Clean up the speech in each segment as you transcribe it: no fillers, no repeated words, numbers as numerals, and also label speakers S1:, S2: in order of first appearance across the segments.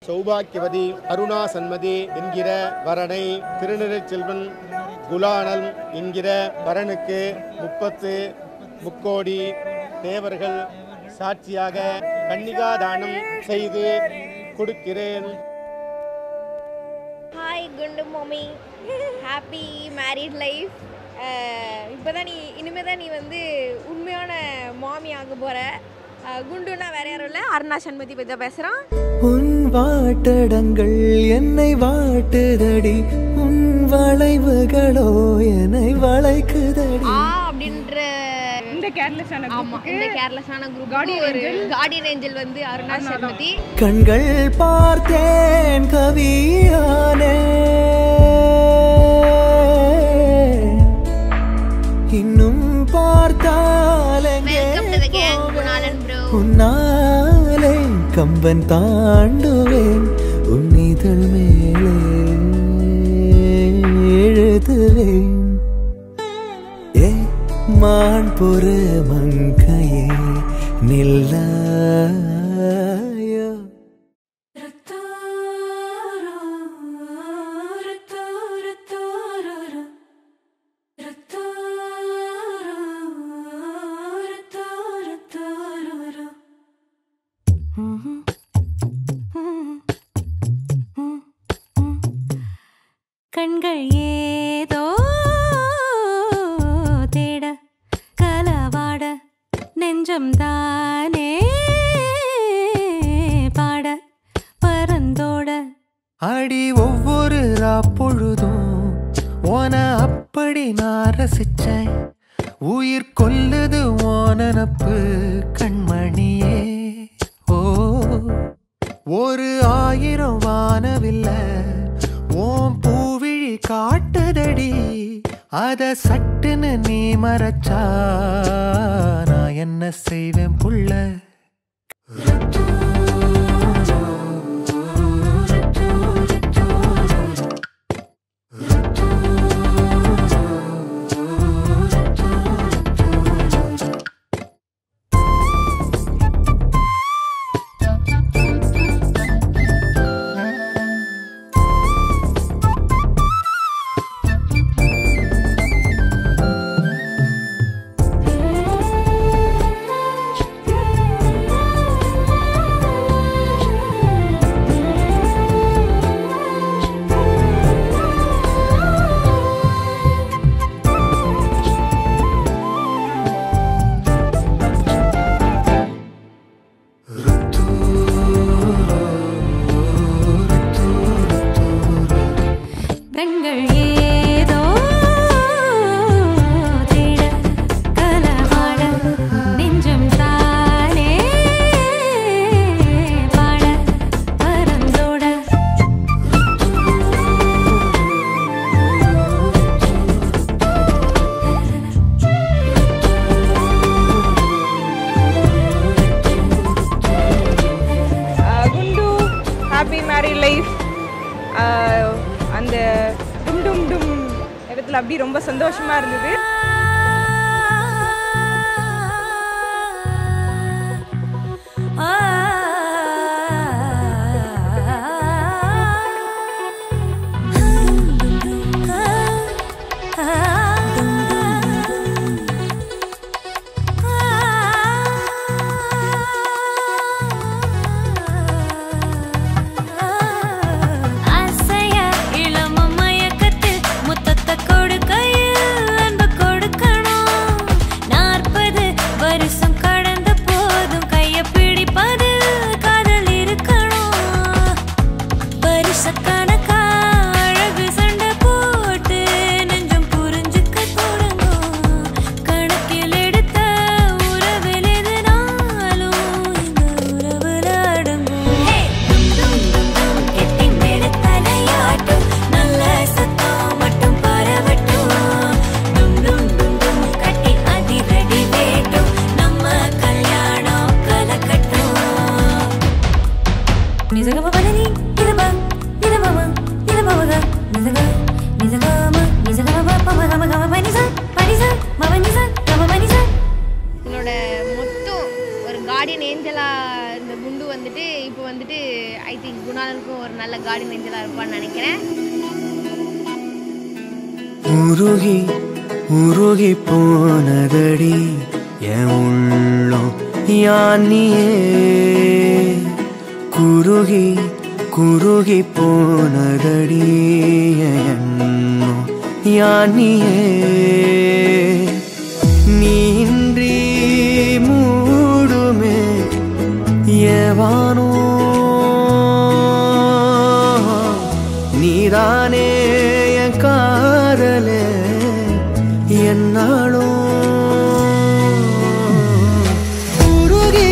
S1: சௌபாக்கியவதி அருணா சன்மதி என்கிற வரனை திருநிறைச்செல்வன் குலானல் என்கிற வரனுக்கு 30 முக்கோடி தேவர்கள் சாட்சியாக கன்னிகாதானம் செய்து கொடுக்கிறேன்.
S2: ஹாய் குண்டு மம்மி, ஹாப்பி மேரிட் லைஃப். இப்போதான் இனிமேல் நீ வந்து உண்மையான மாமி ஆக போகிற. குண்டுனா வேற யாரும் இல்லை, அருணா சண்மதி பற்றி தான் பேசுகிறான்.
S3: உன் வாட்டடங்கள் என்னை வாட்டுதடி, உன் வளைவுகளோ என்னை வளைக்குதடி.
S2: அப்படின்ற
S4: இந்த கேர்லெஸ்ஸான
S2: குரூப் ஒரு கார்டியன் ஏஞ்சல் வந்து அருணா சண்மதி.
S3: கண்கள் பார்த்தேன் கவியானே, இன்னும் பார்த்தால் உன்னாலே கம்பன் தாண்டுவேன், உன் இதழ் மேலே எழுதுவேன். ஏ மான் பொறு மங்கையே நில்லாயோ.
S5: கண்கள் ஏதோ தேட கலவாட, நெஞ்சம் தானே பாட பரந்தோட.
S3: அடி ஒவ்வொரு பொழுதும் ஓன அப்படி நான் ரசிச்சேன், உயிர் கொல்லுது ஓனப்பு கண்மணியே. ஓ ஒரு 1000 வானவில்ல ஓம் பூவிழி காட்டுதடி, அத சட்டுன்னு நீ மறைச்சா நான் என்ன செய்வேன் புள்ள.
S4: Happy married life. அந்த டும் டும் டும் இடத்துல அப்படி ரொம்ப சந்தோஷமாக இருந்தது.
S2: என்னோட மொத்தம் ஒரு கார்டியன் ஏஞ்சலா இந்த குண்டு வந்துட்டு இப்போ வந்துட்டு ஐ திங்க் குணாலுக்கும் ஒரு நல்ல கார்டன் ஏஞ்சலாக இருப்பான்னு நினைக்கிறேன்.
S3: உருகி உருகி போனதடி என் உள்ளம் யானியே, குருகி குருகி போனதடி என் எண்ணம் யானியே, நீன்றி மூடுமே ஏவானோ நீதானே என் காதலே என்னாலும் உருகி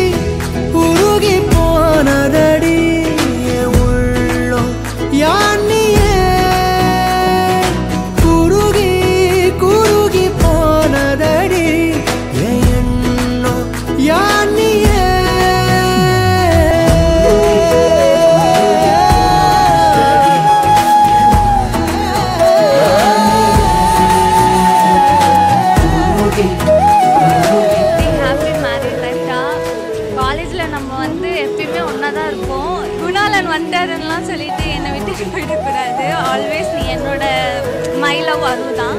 S3: உருகி போனதடி உள்ளம் யானியே, குருகி குருகி போனதடி எண்ணம் யானியே.
S5: வந்தாருன்னெலாம் சொல்லிட்டு என்னை விட்டுட்டு போயிடக்கூடாது. ஆல்வேஸ் நீ என்னோட மை லவ் அருதான்.